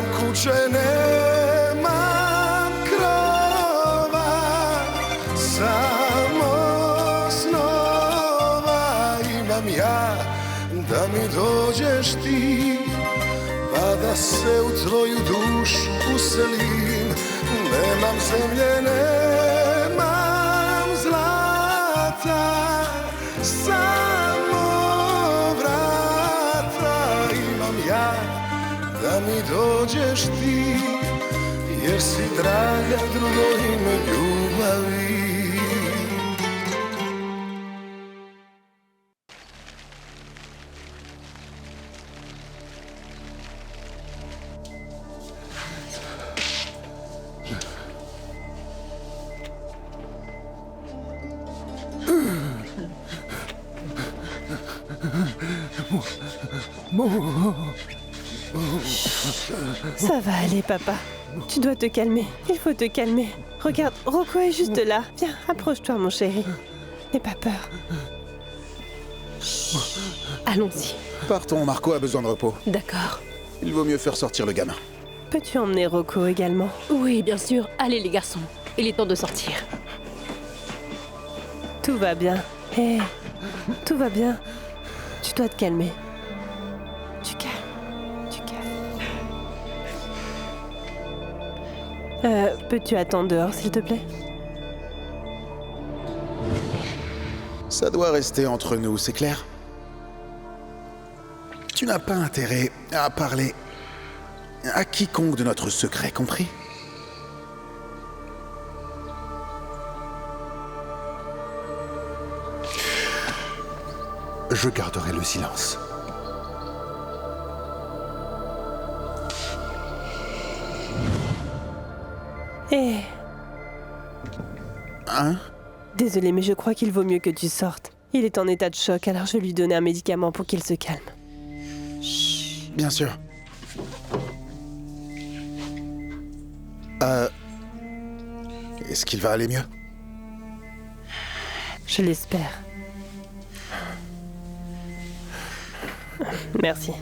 Nemam kuće, nemam krova, samo snova imam ja, da mi dođeš ti, pa da se u tvoju dušu uselim. Nemam zemlje, nemam zlata, samo vrata imam ja, da mi dođeš ti, jer si draga drugo ime ljubavi. Ça va aller, papa. Tu dois te calmer. Il faut te calmer. Regarde, Rocco est juste là. Viens, approche-toi, mon chéri. N'aie pas peur. Allons-y. Partons, Marco a besoin de repos. D'accord. Il vaut mieux faire sortir le gamin. Peux-tu emmener Rocco également? Oui, bien sûr. Allez, les garçons. Il est temps de sortir. Tout va bien. Hé, tout va bien. Tu dois te calmer. Tu calmes. Tu calmes. Peux-tu attendre dehors, s'il te plaît? Ça doit rester entre nous, c'est clair? Tu n'as pas intérêt à parler à quiconque de notre secret, compris? Je garderai le silence. Hé, Hein? désolé, mais je crois qu'il vaut mieux que tu sortes. Il est en état de choc, alors je vais lui donner un médicament pour qu'il se calme. Bien sûr. Est-ce qu'il va aller mieux? Je l'espère. Merci.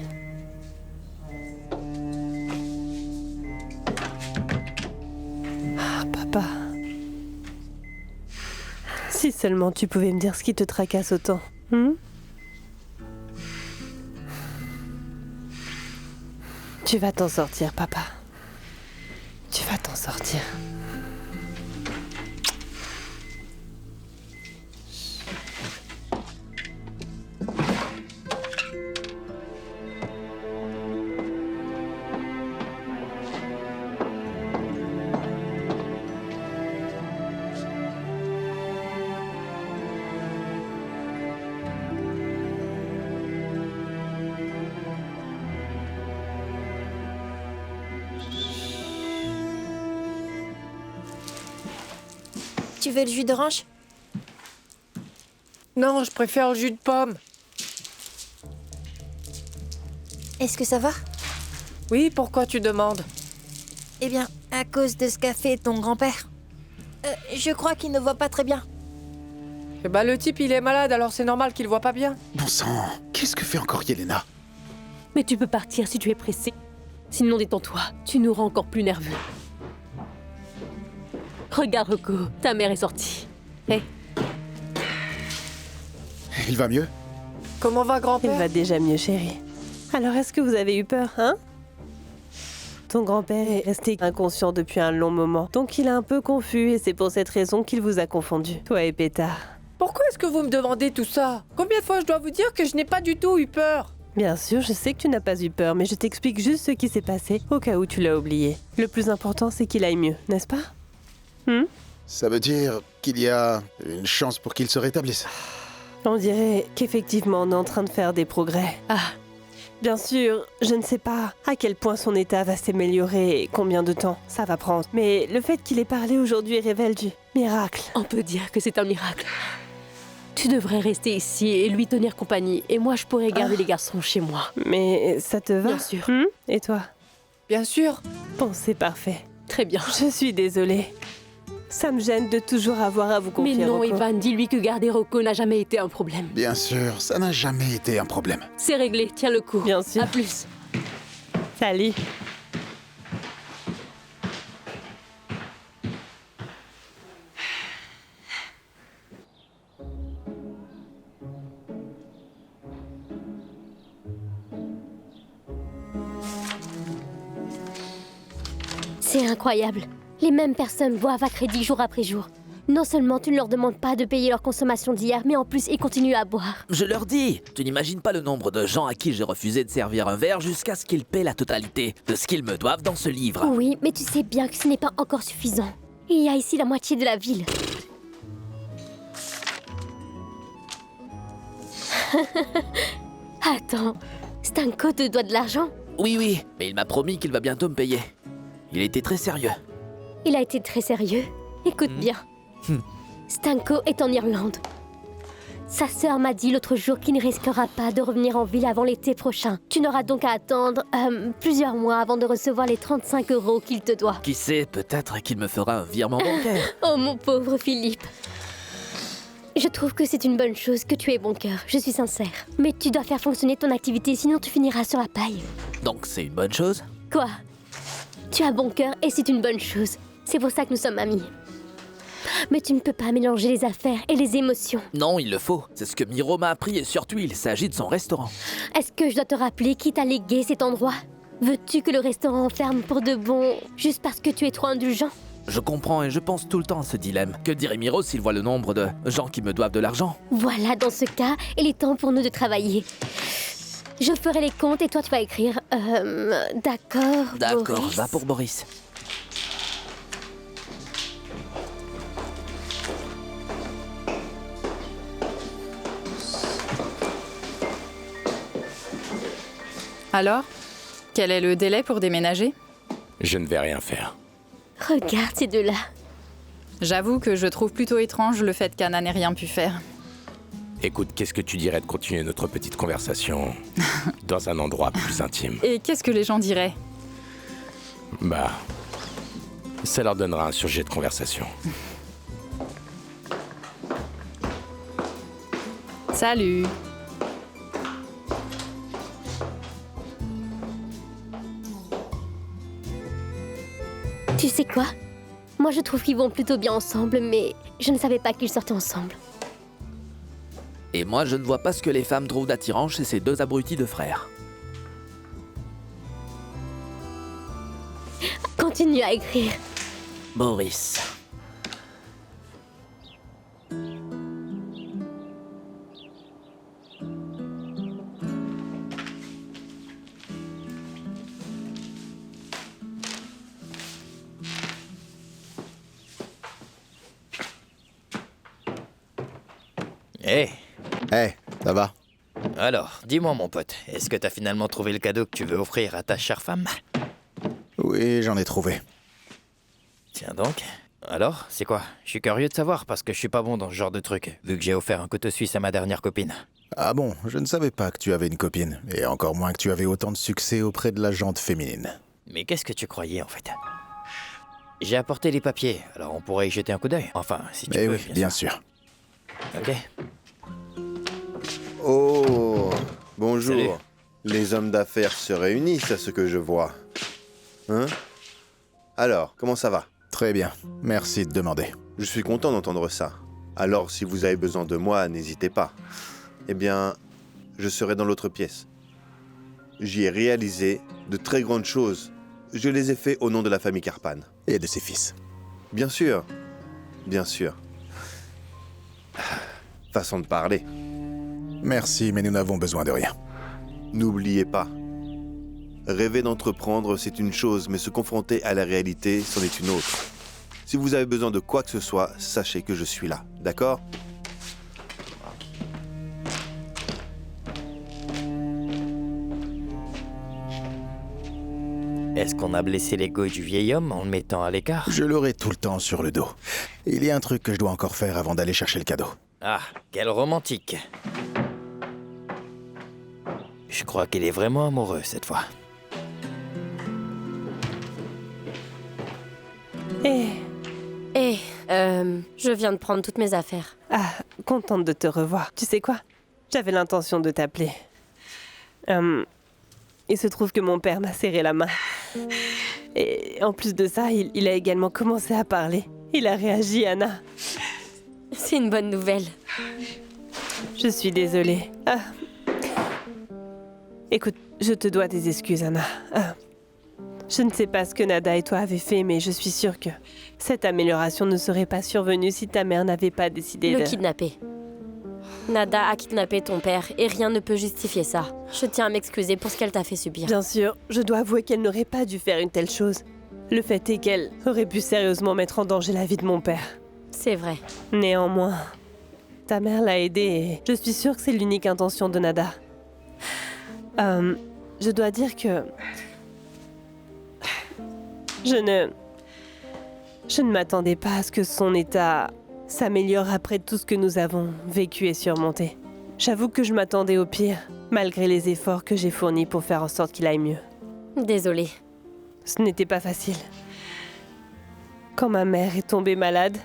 Ah, papa. Si seulement tu pouvais me dire ce qui te tracasse autant. Tu vas t'en sortir, papa. Tu vas t'en sortir. Tu veux le jus d'orange? Non, je préfère le jus de pomme. Est-ce que ça va? Oui, pourquoi tu demandes? Eh bien, à cause de ce qu'a fait ton grand-père. Je crois qu'il ne voit pas très bien. Eh ben, le type, il est malade, alors c'est normal qu'il voit pas bien. Bon sang, qu'est-ce que fait encore Yelena? Mais tu peux partir si tu es pressé. Sinon, détends-toi. Tu nous rends encore plus nerveux. Regarde, Rocco, ta mère est sortie. Hé, Il va mieux? Comment va Il grand-père? va déjà mieux, chérie. Alors, est-ce que vous avez eu peur, hein? Ton grand-père est resté inconscient depuis un long moment, donc il est un peu confus et c'est pour cette raison qu'il vous a confondu, toi et Pétard. Pourquoi est-ce que vous me demandez tout ça? Combien de fois je dois vous dire que je n'ai pas du tout eu peur? Bien sûr, je sais que tu n'as pas eu peur, mais je t'explique juste ce qui s'est passé au cas où tu l'as oublié. Le plus important, c'est qu'il aille mieux, n'est-ce pas? Ça veut dire qu'il y a une chance pour qu'il se rétablisse. On dirait qu'effectivement, on est en train de faire des progrès. Ah, Bien sûr, je ne sais pas à quel point son état va s'améliorer et combien de temps ça va prendre. Mais le fait qu'il ait parlé aujourd'hui révèle du miracle. on peut dire que c'est un miracle. Tu devrais rester ici et lui tenir compagnie. Et moi, je pourrais garder les garçons chez moi. Mais ça te va? Bien sûr. Et toi? Bien sûr. Bon, c'est parfait. Très bien. Je suis désolée. Ça me gêne de toujours avoir à vous confier, Mais non, Rocco. Ivan, dis-lui que garder Rocco n'a jamais été un problème. Bien sûr, ça n'a jamais été un problème. C'est réglé, tiens le coup. Bien sûr. À plus. Salut. C'est incroyable. Les mêmes personnes boivent à crédit jour après jour. Non seulement tu ne leur demandes pas de payer leur consommation d'hier, mais en plus ils continuent à boire. Je leur dis, tu n'imagines pas le nombre de gens à qui j'ai refusé de servir un verre jusqu'à ce qu'ils paient la totalité de ce qu'ils me doivent dans ce livre. Oui, mais tu sais bien que ce n'est pas encore suffisant. Il y a ici la moitié de la ville. Attends, Stanko te doit de l'argent? Oui, mais il m'a promis qu'il va bientôt me payer. Il était très sérieux. Il a été très sérieux. Écoute bien. Stanko est en Irlande. Sa sœur m'a dit l'autre jour qu'il ne risquera pas de revenir en ville avant l'été prochain. Tu n'auras donc à attendre plusieurs mois avant de recevoir les 35 € qu'il te doit. Qui sait, peut-être qu'il me fera un virement bancaire. Oh mon pauvre Philippe. Je trouve que c'est une bonne chose que tu aies bon cœur, je suis sincère. Mais tu dois faire fonctionner ton activité, sinon tu finiras sur la paille. Donc c'est une bonne chose? Quoi? Tu as bon cœur et c'est une bonne chose. C'est pour ça que nous sommes amis. Mais tu ne peux pas mélanger les affaires et les émotions. Non, il le faut. C'est ce que Miro m'a appris et surtout il s'agit de son restaurant. Est-ce que je dois te rappeler qui t'a légué cet endroit? Veux-tu que le restaurant ferme pour de bon, juste parce que tu es trop indulgent? Je comprends et je pense tout le temps à ce dilemme. Que dirait Miro s'il voit le nombre de gens qui me doivent de l'argent? Voilà, dans ce cas, il est temps pour nous de travailler. Je ferai les comptes et toi tu vas écrire. D'accord, D'accord, Boris. va pour Boris. Alors, quel est le délai pour déménager? Je ne vais rien faire. Regarde ces deux-là. J'avoue que je trouve plutôt étrange le fait qu'Anna n'ait rien pu faire. Écoute, qu'est-ce que tu dirais de continuer notre petite conversation dans un endroit plus intime? Et qu'est-ce que les gens diraient? Bah, ça leur donnera un sujet de conversation. Salut! Tu sais quoi? Moi je trouve qu'ils vont plutôt bien ensemble, mais je ne savais pas qu'ils sortaient ensemble. Et moi, je ne vois pas ce que les femmes trouvent d'attirant chez ces deux abrutis de frères. Continue à écrire. Boris. Hé, Eh, ça va? alors, dis-moi mon pote, est-ce que t'as finalement trouvé le cadeau que tu veux offrir à ta chère femme? Oui, j'en ai trouvé. Tiens donc. Alors, c'est quoi? Je suis curieux de savoir parce que je suis pas bon dans ce genre de truc, vu que j'ai offert un couteau suisse à ma dernière copine. Ah bon, je ne savais pas que tu avais une copine, et encore moins que tu avais autant de succès auprès de la gente féminine. Mais qu'est-ce que tu croyais en fait? J'ai apporté les papiers, alors on pourrait y jeter un coup d'œil. Enfin, si tu Eh veux, oui, bien sûr. Ok. Oh, bonjour. Salut. Les hommes d'affaires se réunissent à ce que je vois. Hein? Alors, comment ça va? Très bien, merci de demander. Je suis content d'entendre ça. Alors, si vous avez besoin de moi, n'hésitez pas. Eh bien, je serai dans l'autre pièce. J'y ai réalisé de très grandes choses. Je les ai fait au nom de la famille Carpan. Et de ses fils. Bien sûr. Bien sûr. Façon de parler. Merci, mais nous n'avons besoin de rien. N'oubliez pas. Rêver d'entreprendre, c'est une chose, mais se confronter à la réalité, c'en est une autre. Si vous avez besoin de quoi que ce soit, sachez que je suis là, d'accord? Est-ce qu'on a blessé l'ego du vieil homme en le mettant à l'écart? Je l'aurai tout le temps sur le dos. Il y a un truc que je dois encore faire avant d'aller chercher le cadeau. Ah, quel romantique. Je crois qu'il est vraiment amoureux cette fois. Je viens de prendre toutes mes affaires. Ah, contente de te revoir. Tu sais quoi? J'avais l'intention de t'appeler. Il se trouve que mon père m'a serré la main. Et en plus de ça, il a également commencé à parler. Il a réagi, Anna. C'est une bonne nouvelle. Je suis désolée. Écoute, je te dois des excuses, Anna. Je ne sais pas ce que Nada et toi avez fait, mais je suis sûre que cette amélioration ne serait pas survenue si ta mère n'avait pas décidé Le de... kidnapper. Nada a kidnappé ton père et rien ne peut justifier ça. Je tiens à m'excuser pour ce qu'elle t'a fait subir. Bien sûr, je dois avouer qu'elle n'aurait pas dû faire une telle chose. Le fait est qu'elle aurait pu sérieusement mettre en danger la vie de mon père. C'est vrai. Néanmoins, ta mère l'a aidée et je suis sûre que c'est l'unique intention de Nada. Je dois dire que... Je ne m'attendais pas à ce que son état s'améliore après tout ce que nous avons vécu et surmonté. J'avoue que je m'attendais au pire, malgré les efforts que j'ai fournis pour faire en sorte qu'il aille mieux. Désolée. Ce n'était pas facile. Quand ma mère est tombée malade,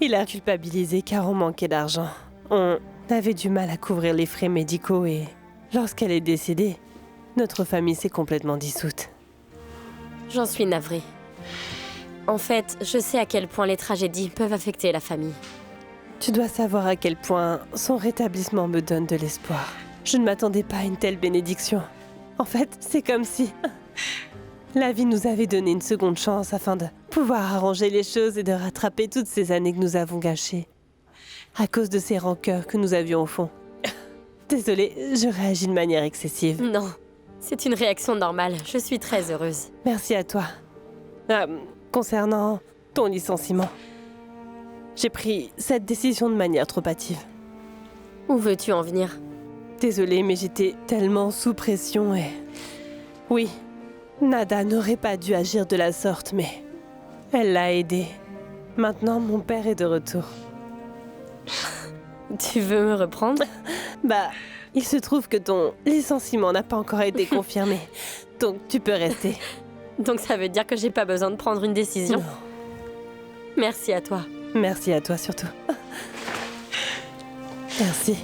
il a culpabilisé car on manquait d'argent. On avait du mal à couvrir les frais médicaux et lorsqu'elle est décédée, notre famille s'est complètement dissoute. J'en suis navrée. En fait, je sais à quel point les tragédies peuvent affecter la famille. Tu dois savoir à quel point son rétablissement me donne de l'espoir. Je ne m'attendais pas à une telle bénédiction. En fait, c'est comme si la vie nous avait donné une seconde chance afin de pouvoir arranger les choses et de rattraper toutes ces années que nous avons gâchées à cause de ces rancœurs que nous avions au fond. Désolée, je réagis de manière excessive. Non, c'est une réaction normale. Je suis très heureuse. Merci à toi. Concernant ton licenciement, j'ai pris cette décision de manière trop hâtive. Où veux-tu en venir? Désolée, mais j'étais tellement sous pression et... Oui, Nada n'aurait pas dû agir de la sorte, mais elle l'a aidé. Maintenant, mon père est de retour. Tu veux me reprendre? Bah, il se trouve que ton licenciement n'a pas encore été confirmé, donc tu peux rester. Donc ça veut dire que j'ai pas besoin de prendre une décision? Non. Merci à toi. Merci à toi surtout. Merci.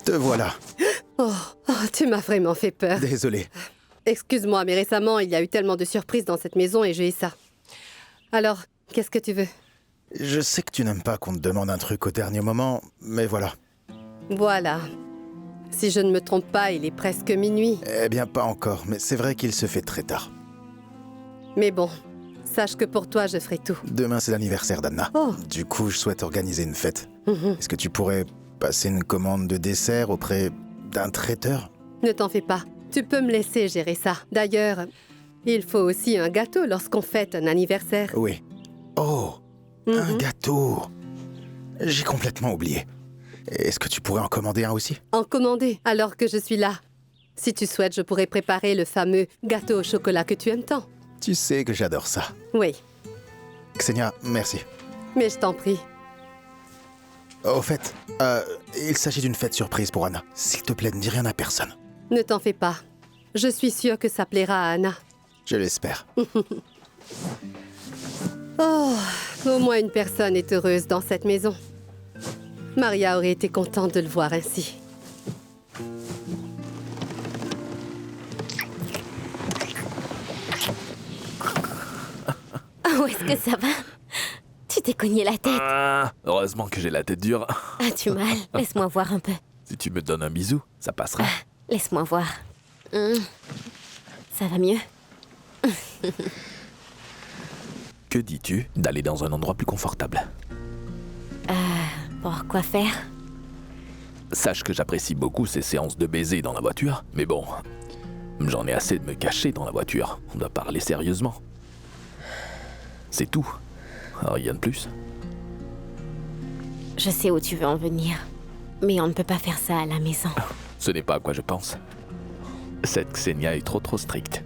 Te voilà. Oh, tu m'as vraiment fait peur. Désolé. Excuse-moi, mais récemment, il y a eu tellement de surprises dans cette maison et j'ai eu ça. Alors, qu'est-ce que tu veux? Je sais que tu n'aimes pas qu'on te demande un truc au dernier moment, mais voilà. Voilà. Si je ne me trompe pas, il est presque minuit. Eh bien, pas encore, mais c'est vrai qu'il se fait très tard. Mais bon, sache que pour toi, je ferai tout. Demain, c'est l'anniversaire d'Anna. Oh. Du coup, je souhaite organiser une fête. Est-ce que tu pourrais passer une commande de dessert auprès d'un traiteur? Ne t'en fais pas. Tu peux me laisser gérer ça. D'ailleurs, il faut aussi un gâteau lorsqu'on fête un anniversaire. Oui. Oh, un gâteau. J'ai complètement oublié. Est-ce que tu pourrais en commander un aussi? En commander, alors que je suis là. Si tu souhaites, je pourrais préparer le fameux gâteau au chocolat que tu aimes tant. Tu sais que j'adore ça. Oui, Xenia, merci. mais je t'en prie. Au fait, il s'agit d'une fête surprise pour Anna. S'il te plaît, ne dis rien à personne. Ne t'en fais pas. Je suis sûre que ça plaira à Anna. Je l'espère. Oh, au moins une personne est heureuse dans cette maison. Maria aurait été contente de le voir ainsi. Où est-ce que ça va? Tu t'es cogné la tête. Heureusement que j'ai la tête dure. As-tu mal? Laisse-moi voir un peu. Si tu me donnes un bisou, ça passera. Laisse-moi voir. Ça va mieux? Que dis-tu d'aller dans un endroit plus confortable? Pour quoi faire? Sache que j'apprécie beaucoup ces séances de baiser dans la voiture, mais bon, j'en ai assez de me cacher dans la voiture. On doit parler sérieusement. C'est tout. Rien de plus. Je sais où tu veux en venir, mais on ne peut pas faire ça à la maison. Ce n'est pas à quoi je pense. Cette Xenia est trop stricte.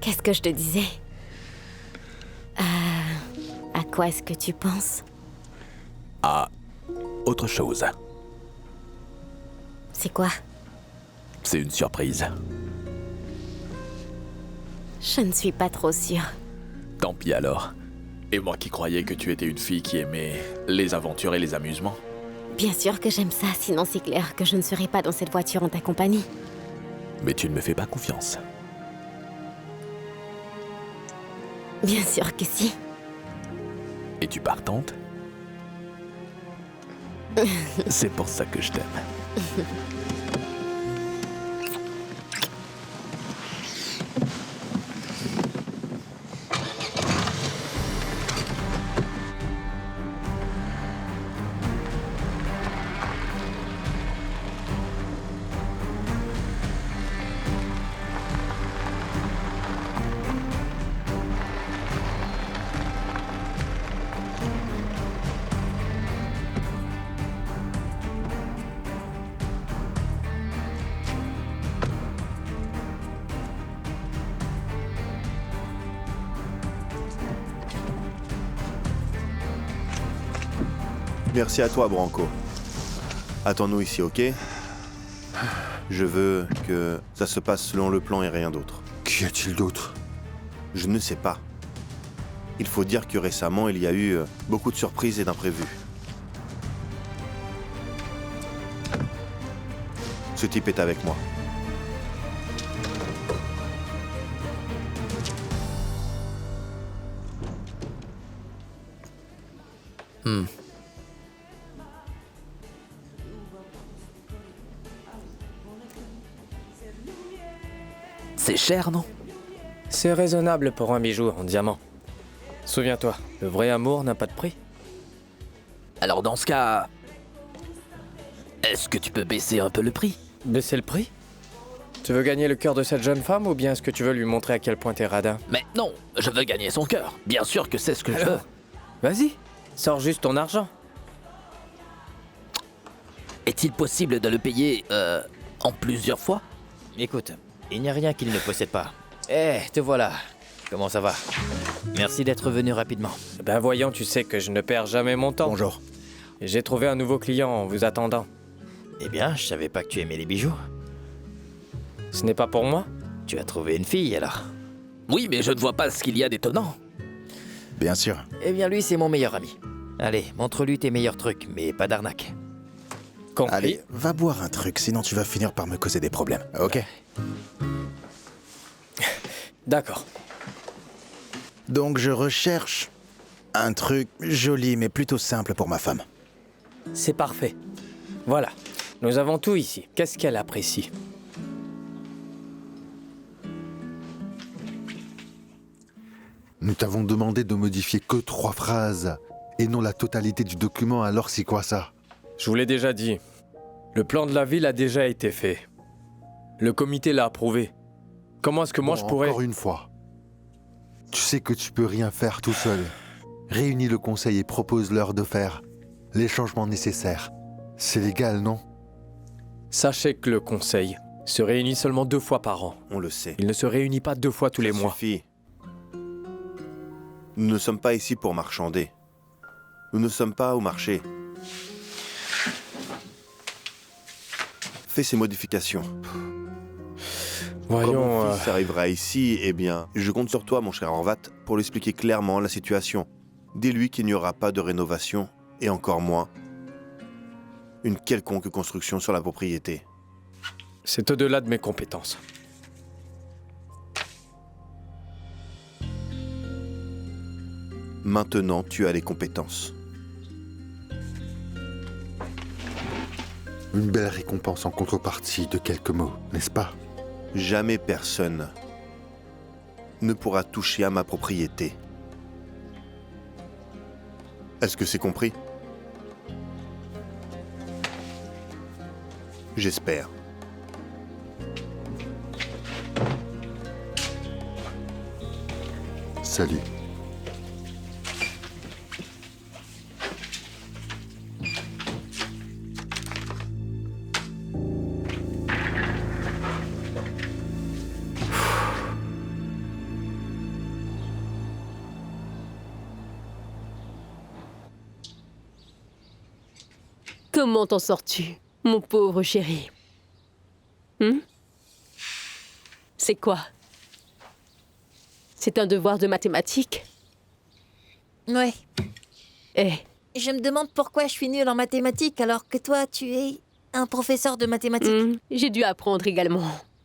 Qu'est-ce que je te disais? À quoi est-ce que tu penses? À autre chose. C'est quoi? C'est une surprise. Je ne suis pas trop sûre. Tant pis alors. Et moi qui croyais que tu étais une fille qui aimait les aventures et les amusements. Bien sûr que j'aime ça, sinon c'est clair que je ne serai pas dans cette voiture en ta compagnie. Mais tu ne me fais pas confiance. Bien sûr que si. Es-tu partante? C'est pour ça que je t'aime. Merci à toi, Branco. Attends-nous ici, ok? Je veux que ça se passe selon le plan et rien d'autre. Qu'y a-t-il d'autre? Je ne sais pas. Il faut dire que récemment, il y a eu beaucoup de surprises et d'imprévus. Ce type est avec moi. C'est cher, non? C'est raisonnable pour un bijou en diamant. Souviens-toi, le vrai amour n'a pas de prix. Alors dans ce cas... Est-ce que tu peux baisser un peu le prix? Baisser le prix? Tu veux gagner le cœur de cette jeune femme ou bien est-ce que tu veux lui montrer à quel point t'es radin? Mais non, je veux gagner son cœur. Bien sûr que c'est ce que je veux. Vas-y, sors juste ton argent. Est-il possible de le payer en plusieurs fois? Écoute, il n'y a rien qu'il ne possède pas. Eh, te voilà. Comment ça va? Merci d'être venu rapidement. Ben voyons, tu sais que je ne perds jamais mon temps. Bonjour. J'ai trouvé un nouveau client en vous attendant. Eh bien, je savais pas que tu aimais les bijoux. Ce n'est pas pour moi? Tu as trouvé une fille alors? Oui, mais je ne vois pas ce qu'il y a d'étonnant. Bien sûr. Eh bien, lui, c'est mon meilleur ami. Allez, montre-lui tes meilleurs trucs, mais pas d'arnaque. Compris. Allez, va boire un truc, sinon tu vas finir par me causer des problèmes, ok? D'accord. Donc je recherche un truc joli mais plutôt simple pour ma femme. C'est parfait. Voilà, nous avons tout ici. Qu'est-ce qu'elle apprécie? Nous t'avons demandé de modifier que 3 phrases et non la totalité du document, alors c'est quoi ça? Je vous l'ai déjà dit. Le plan de la ville a déjà été fait. Le comité l'a approuvé. Comment est-ce que moi je pourrais... Encore une fois. Tu sais que tu peux rien faire tout seul. Réunis le conseil et propose-leur de faire les changements nécessaires. C'est légal, non? Sachez que le conseil se réunit seulement 2 fois par an. On le sait. Il ne se réunit pas 2 fois tous les mois. Suffit. Nous ne sommes pas ici pour marchander. Nous ne sommes pas au marché. Fais ces modifications. Voyons... Quand mon fils arrivera ici, eh bien, je compte sur toi, mon cher Horvat, pour lui expliquer clairement la situation. Dis-lui qu'il n'y aura pas de rénovation, et encore moins, une quelconque construction sur la propriété. C'est au-delà de mes compétences. Maintenant, tu as les compétences. Une belle récompense en contrepartie de quelques mots, n'est-ce pas? Jamais personne ne pourra toucher à ma propriété. Est-ce que c'est compris? J'espère. Salut. Comment t'en sors-tu, mon pauvre chéri? C'est quoi? C'est un devoir de mathématiques? Ouais. Eh, Je me demande pourquoi je suis nulle en mathématiques alors que toi, tu es un professeur de mathématiques. j'ai dû apprendre également,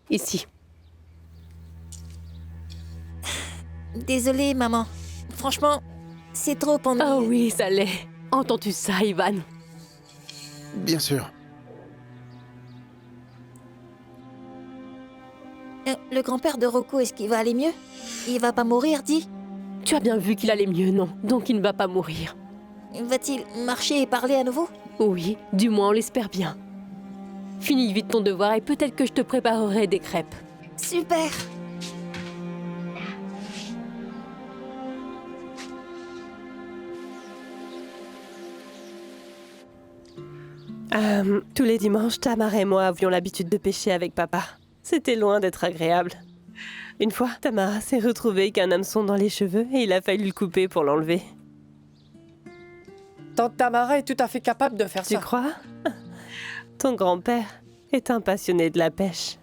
ici. Désolée, maman. Franchement, c'est trop ennuyeux. Oh oui, ça l'est. Entends-tu ça, Ivan? Bien sûr. Le grand-père de Rocco, est-ce qu'il va aller mieux? Il va pas mourir, dis? Tu as bien vu qu'il allait mieux, non? Donc il ne va pas mourir. Va-t-il marcher et parler à nouveau? Oui, du moins on l'espère bien. Finis vite ton devoir et peut-être que je te préparerai des crêpes. Super! Tous les dimanches, Tamara et moi avions l'habitude de pêcher avec papa. C'était loin d'être agréable. Une fois, Tamara s'est retrouvée avec un hameçon dans les cheveux et il a fallu le couper pour l'enlever. Tante Tamara est tout à fait capable de faire ça. Tu crois? Ton grand-père est un passionné de la pêche.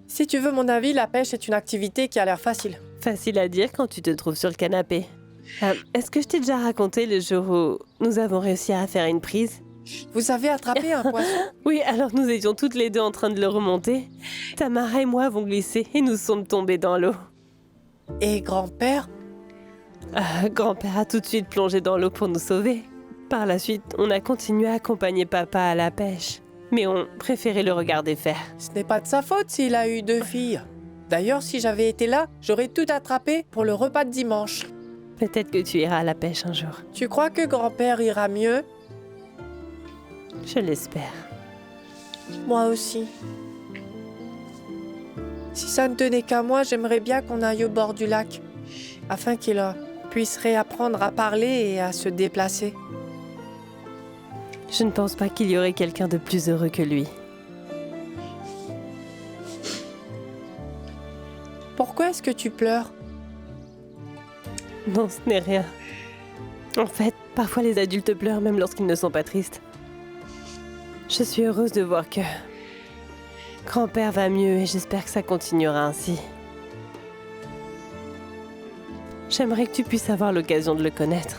Si tu veux mon avis, la pêche est une activité qui a l'air facile. Facile à dire quand tu te trouves sur le canapé. Est-ce que je t'ai déjà raconté le jour où nous avons réussi à faire une prise? Vous avez attrapé un poisson? Oui, alors nous étions toutes les deux en train de le remonter. Tamara et moi avons glissé et nous sommes tombés dans l'eau. Et grand-père? Grand-père a tout de suite plongé dans l'eau pour nous sauver. Par la suite, on a continué à accompagner papa à la pêche. Mais on préférait le regarder faire. Ce n'est pas de sa faute s'il a eu 2 filles. D'ailleurs, si j'avais été là, j'aurais tout attrapé pour le repas de dimanche. Peut-être que tu iras à la pêche un jour. Tu crois que grand-père ira mieux? Je l'espère. Moi aussi. Si ça ne tenait qu'à moi, j'aimerais bien qu'on aille au bord du lac, afin qu'il puisse réapprendre à parler et à se déplacer. Je ne pense pas qu'il y aurait quelqu'un de plus heureux que lui. Pourquoi est-ce que tu pleures? Non, ce n'est rien. En fait, parfois les adultes pleurent même lorsqu'ils ne sont pas tristes. Je suis heureuse de voir que grand-père va mieux et j'espère que ça continuera ainsi. J'aimerais que tu puisses avoir l'occasion de le connaître.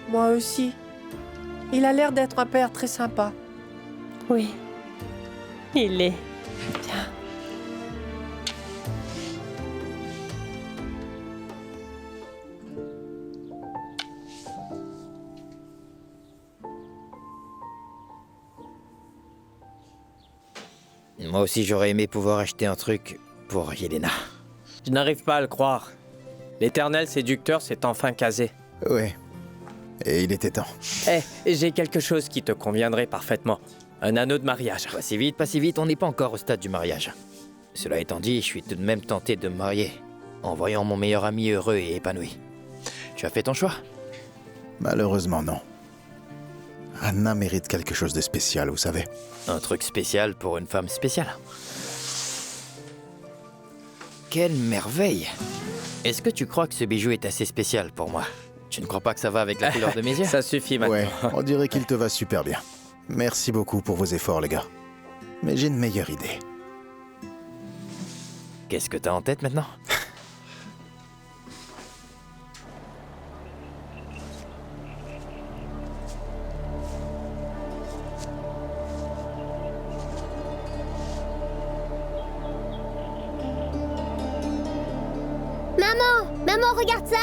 Moi aussi. Il a l'air d'être un père très sympa. Oui, il est. Bien. Moi aussi, j'aurais aimé pouvoir acheter un truc pour Yelena. Je n'arrive pas à le croire. L'éternel séducteur s'est enfin casé. Oui. Et il était temps. J'ai quelque chose qui te conviendrait parfaitement. Un anneau de mariage. Pas si vite, on n'est pas encore au stade du mariage. Cela étant dit, je suis tout de même tenté de me marier, en voyant mon meilleur ami heureux et épanoui. Tu as fait ton choix? Malheureusement, non. Anna mérite quelque chose de spécial, vous savez. Un truc spécial pour une femme spéciale. Quelle merveille! Est-ce que tu crois que ce bijou est assez spécial pour moi? Tu ne crois pas que ça va avec la couleur de mes yeux? Ça suffit maintenant. Ouais, on dirait qu'il te va super bien. Merci beaucoup pour vos efforts, les gars. Mais j'ai une meilleure idée. Qu'est-ce que t'as en tête maintenant? Maman, regarde ça!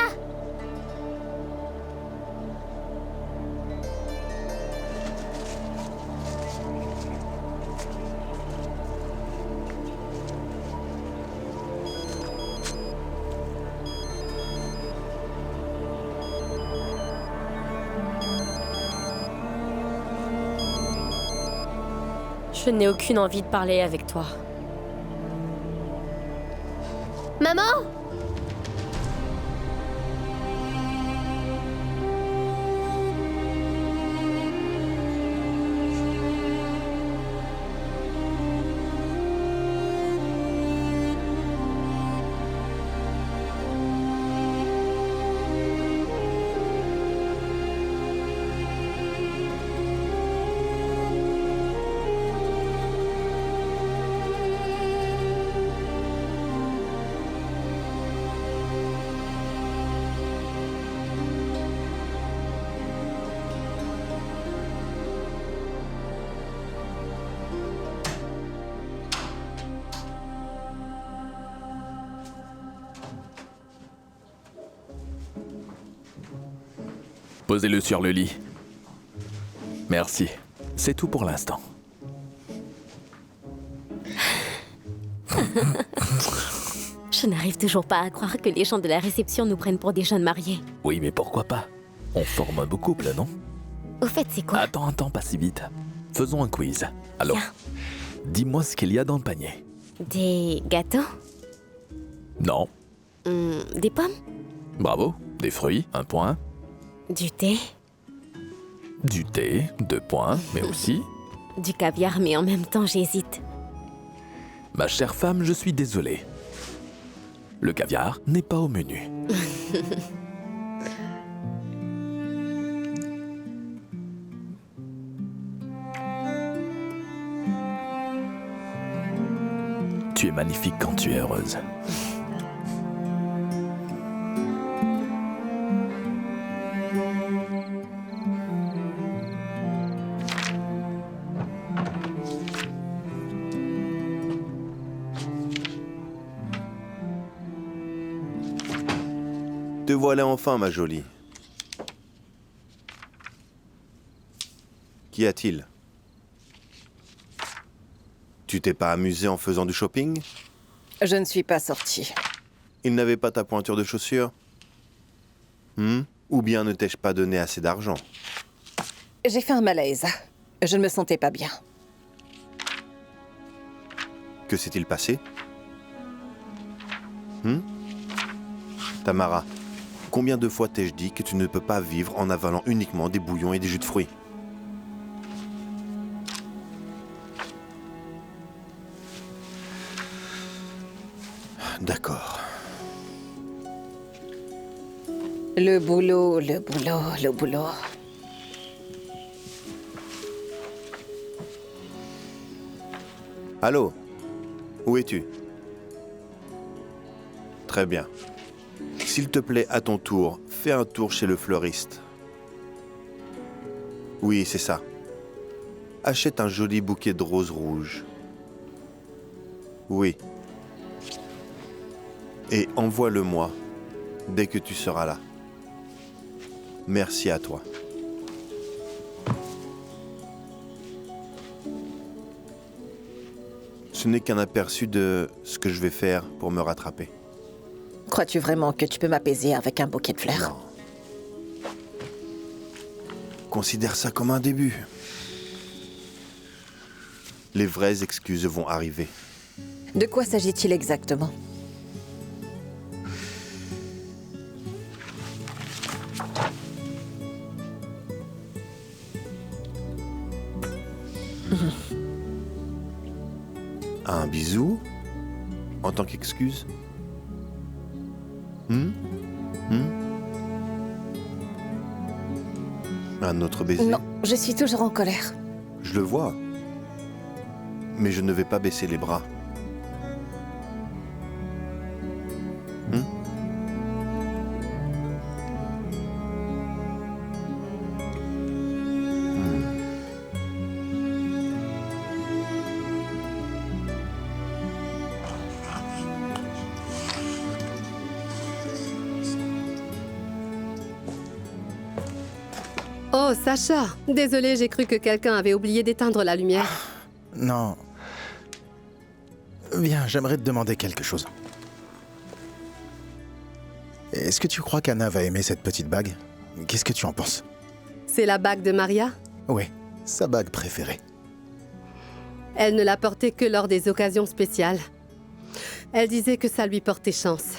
Je n'ai aucune envie de parler avec toi. Maman? Posez-le sur le lit. Merci. C'est tout pour l'instant. Je n'arrive toujours pas à croire que les gens de la réception nous prennent pour des jeunes mariés. Oui, mais pourquoi pas? On forme un beau couple, non? Au fait, c'est quoi? Attends, pas si vite. Faisons un quiz. Alors, dis-moi ce qu'il y a dans le panier. Des gâteaux? Non. Des pommes? Bravo. Des fruits, 1 point. Du thé? Du thé, 2 points, mais aussi... Du caviar, mais en même temps, j'hésite. Ma chère femme, je suis désolé. Le caviar n'est pas au menu. Tu es magnifique quand tu es heureuse. Te voilà enfin, ma jolie. Qu'y a-t-il? Tu t'es pas amusé en faisant du shopping? Je ne suis pas sortie. Il n'avait pas ta pointure de chaussure? Ou bien ne t'ai-je pas donné assez d'argent? J'ai fait un malaise. Je ne me sentais pas bien. Que s'est-il passé? Tamara, combien de fois t'ai-je dit que tu ne peux pas vivre en avalant uniquement des bouillons et des jus de fruits? D'accord. Le boulot, le boulot, le boulot. Allô? Où es-tu? Très bien. S'il te plaît, à ton tour, fais un tour chez le fleuriste. Oui, c'est ça. Achète un joli bouquet de roses rouges. Oui. Et envoie-le-moi dès que tu seras là. Merci à toi. Ce n'est qu'un aperçu de ce que je vais faire pour me rattraper. Crois-tu vraiment que tu peux m'apaiser avec un bouquet de fleurs? Non. Considère ça comme un début. Les vraies excuses vont arriver. De quoi s'agit-il exactement? Un bisou? En tant qu'excuse? Un autre baiser? Non, je suis toujours en colère. Je le vois. Mais je ne vais pas baisser les bras. Oh, Sacha! Désolée, j'ai cru que quelqu'un avait oublié d'éteindre la lumière. Non. Viens, j'aimerais te demander quelque chose. Est-ce que tu crois qu'Anna va aimer cette petite bague? Qu'est-ce que tu en penses? C'est la bague de Maria? Oui, sa bague préférée. Elle ne l'a portée que lors des occasions spéciales. Elle disait que ça lui portait chance.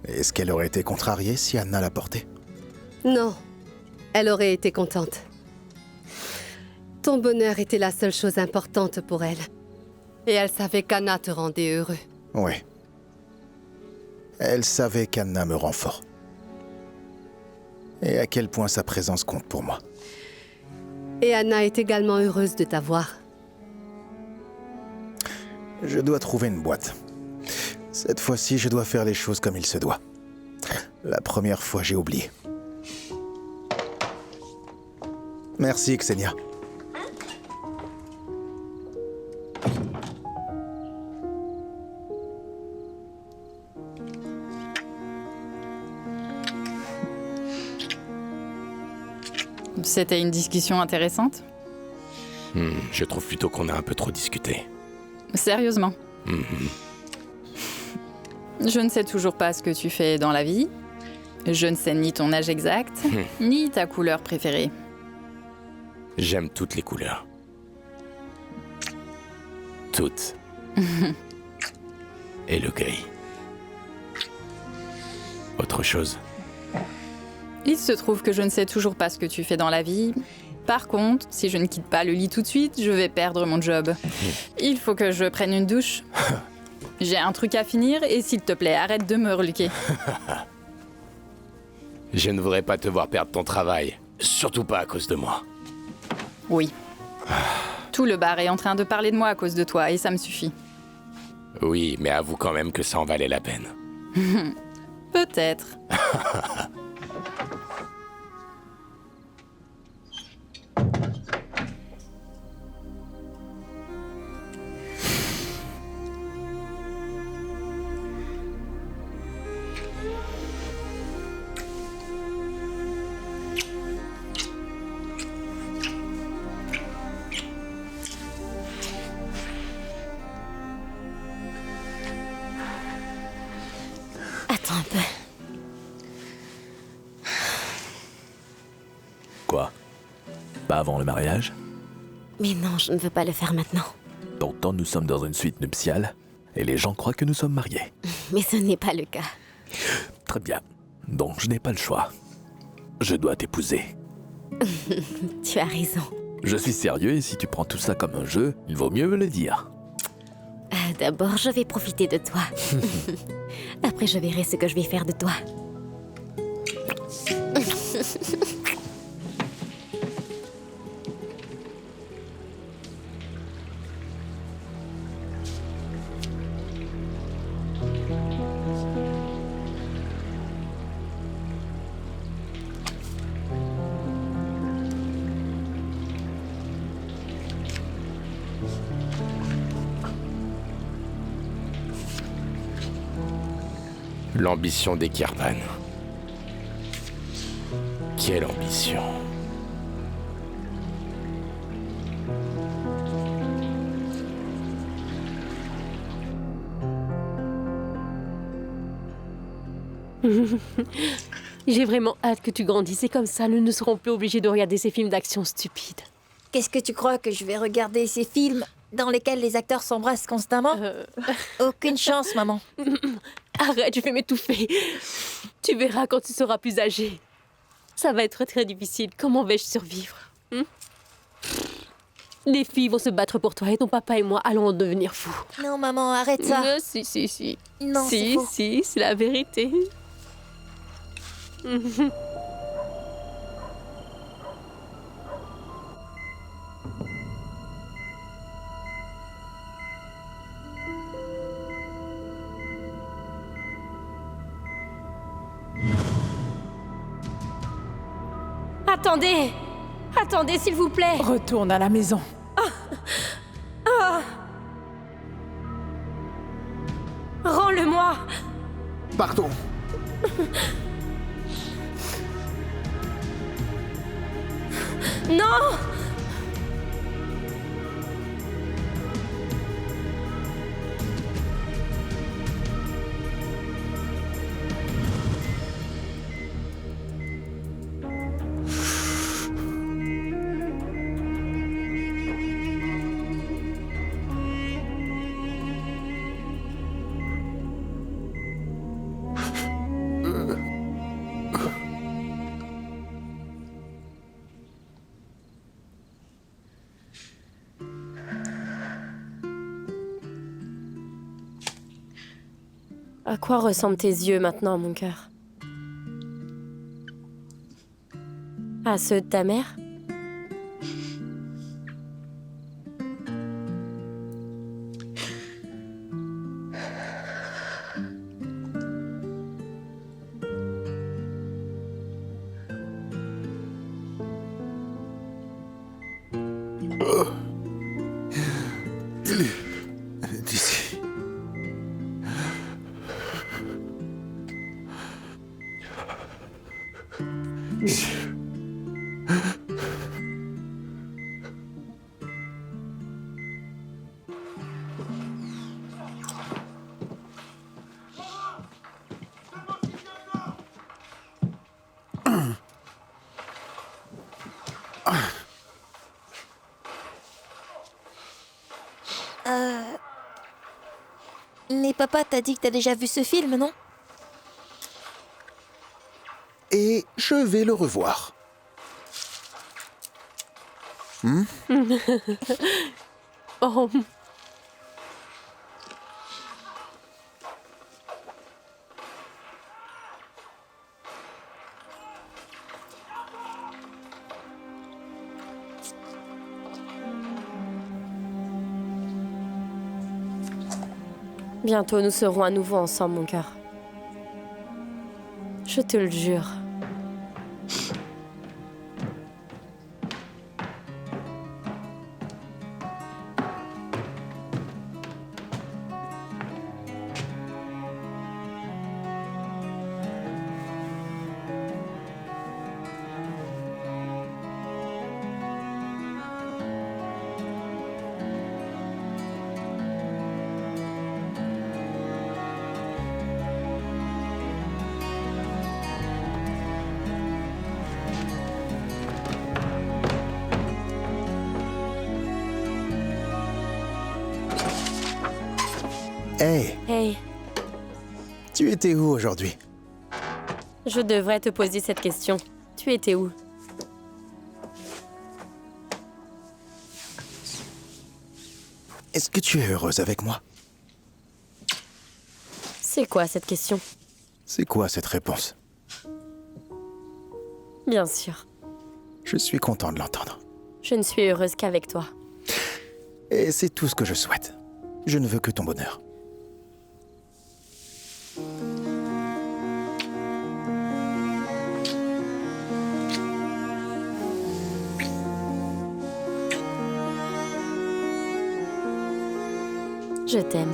Est-ce qu'elle aurait été contrariée si Anna l'a portée? Non, elle aurait été contente. Ton bonheur était la seule chose importante pour elle. Et elle savait qu'Anna te rendait heureux. Oui. Elle savait qu'Anna me rend fort. Et à quel point sa présence compte pour moi. Et Anna est également heureuse de t'avoir. Je dois trouver une boîte. Cette fois-ci, je dois faire les choses comme il se doit. La première fois, j'ai oublié. Merci, Xenia. C'était une discussion intéressante. Je trouve plutôt qu'on a un peu trop discuté. Sérieusement. Je ne sais toujours pas ce que tu fais dans la vie. Je ne sais ni ton âge exact, ni ta couleur préférée. J'aime toutes les couleurs. Toutes. Et le gris. Autre chose? Il se trouve que je ne sais toujours pas ce que tu fais dans la vie. Par contre, si je ne quitte pas le lit tout de suite, je vais perdre mon job. Il faut que je prenne une douche. J'ai un truc à finir et s'il te plaît, arrête de me reluquer. Je ne voudrais pas te voir perdre ton travail. Surtout pas à cause de moi. Oui. Tout le bar est en train de parler de moi à cause de toi et ça me suffit. Oui, mais avoue quand même que ça en valait la peine. Peut-être. Attends un peu. Quoi? Pas avant le mariage? Mais non, je ne veux pas le faire maintenant. Pourtant, nous sommes dans une suite nuptiale et les gens croient que nous sommes mariés. Mais ce n'est pas le cas. Très bien. Donc, je n'ai pas le choix. Je dois t'épouser. Tu as raison. Je suis sérieux et si tu prends tout ça comme un jeu, il vaut mieux me le dire. D'abord, je vais profiter de toi. Après, je verrai ce que je vais faire de toi. L'ambition des Kirvan. Quelle ambition. J'ai vraiment hâte que tu grandisses et comme ça, nous ne serons plus obligés de regarder ces films d'action stupides. Qu'est-ce que tu crois que je vais regarder ces films dans lesquels les acteurs s'embrassent constamment? Aucune chance, maman. Arrête, je vais m'étouffer. Tu verras quand tu seras plus âgé. Ça va être très difficile. Comment vais-je survivre? Les filles vont se battre pour toi et ton papa et moi allons en devenir fous. Non, maman, arrête ça. Si. Non, c'est faux. Si, c'est la vérité. Attendez! Attendez, s'il vous plaît! Retourne à la maison. Rends-le-moi! Partons. Non! À quoi ressemblent tes yeux maintenant, mon cœur? À ceux de ta mère? Elle est ici. Mais papa, t'as dit que t'as déjà vu ce film, non? Et je vais le revoir. Oh. Bientôt, nous serons à nouveau ensemble, mon cœur. Je te le jure. Hey, Hey, tu étais où aujourd'hui? je devrais te poser cette question. Tu étais où? Est-ce que tu es heureuse avec moi? C'est quoi cette question? C'est quoi cette réponse? Bien sûr. Je suis content de l'entendre. Je ne suis heureuse qu'avec toi. Et c'est tout ce que je souhaite. Je ne veux que ton bonheur. Je t'aime.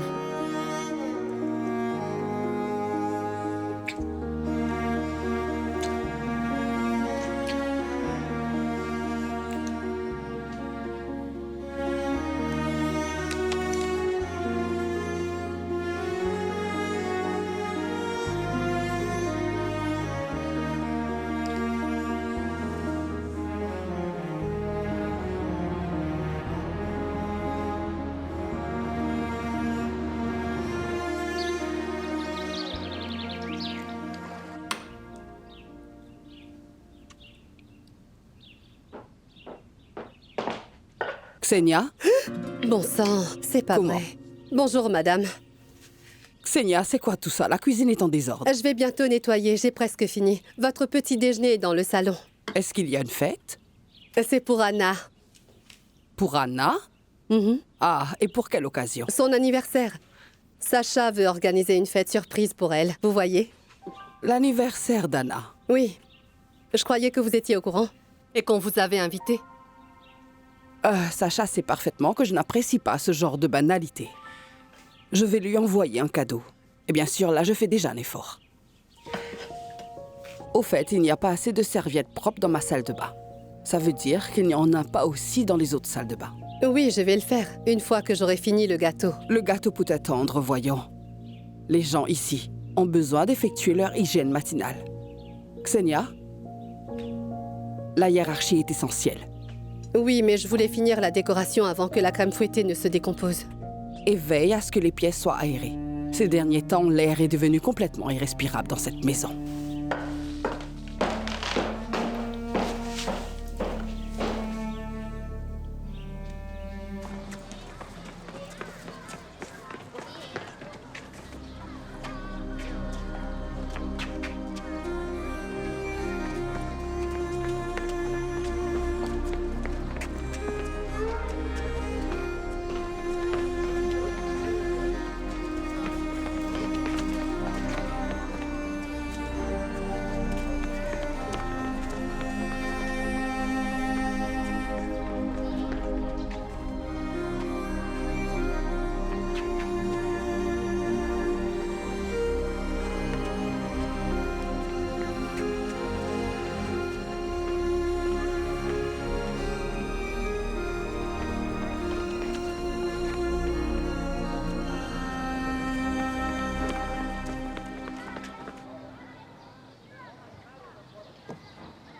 Xenia? Bon sang, c'est pas Comment? vrai. Bonjour, madame. Xenia, c'est quoi tout ça? La cuisine est en désordre. Je vais bientôt nettoyer, j'ai presque fini. Votre petit déjeuner est dans le salon. Est-ce qu'il y a une fête? C'est pour Anna. Pour Anna? Ah, et pour quelle occasion? Son anniversaire. Sacha veut organiser une fête surprise pour elle, vous voyez? L'anniversaire d'Anna? Oui. Je croyais que vous étiez au courant et qu'on vous avait invité. Sacha sait parfaitement que je n'apprécie pas ce genre de banalité. Je vais lui envoyer un cadeau. Et bien sûr, là, je fais déjà un effort. Au fait, il n'y a pas assez de serviettes propres dans ma salle de bain. Ça veut dire qu'il n'y en a pas aussi dans les autres salles de bain. Oui, je vais le faire, une fois que j'aurai fini le gâteau. Le gâteau peut attendre, voyons. Les gens ici ont besoin d'effectuer leur hygiène matinale. Xenia, la hiérarchie est essentielle. Oui, mais je voulais finir la décoration avant que la crème fouettée ne se décompose. Et veille à ce que les pièces soient aérées. Ces derniers temps, l'air est devenu complètement irrespirable dans cette maison.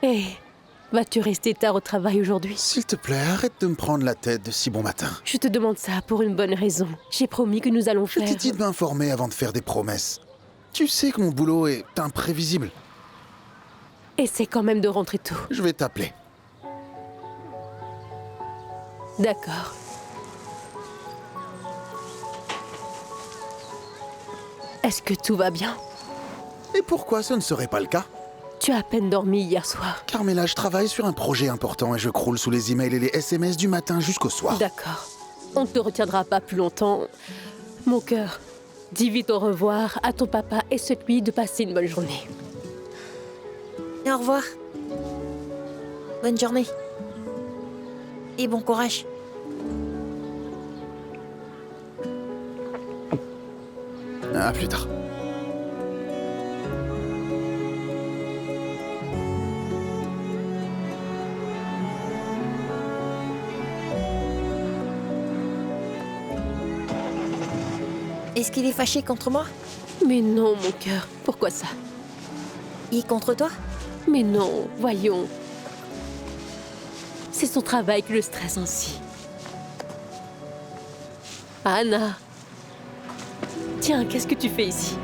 Hé, Vas-tu rester tard au travail aujourd'hui? S'il te plaît, arrête de me prendre la tête de si bon matin. Je te demande ça pour une bonne raison. J'ai promis que nous allons faire... Je t'ai dit de m'informer avant de faire des promesses. Tu sais que mon boulot est imprévisible. Essaie quand même de rentrer tôt. Je vais t'appeler. D'accord. Est-ce que tout va bien? Et pourquoi ce ne serait pas le cas? Tu as à peine dormi hier soir. Carmela, je travaille sur un projet important et je croule sous les emails et les SMS du matin jusqu'au soir. D'accord. On ne te retiendra pas plus longtemps. Mon cœur, dis vite au revoir à ton papa et souhaite-lui de passer une bonne journée. Et au revoir. Bonne journée. Et bon courage. À plus tard. Est-ce qu'il est fâché contre moi? Mais non, mon cœur. Pourquoi ça? Et contre toi? Mais non, voyons. C'est son travail qui le stresse ainsi. Anna. Tiens, qu'est-ce que tu fais ici?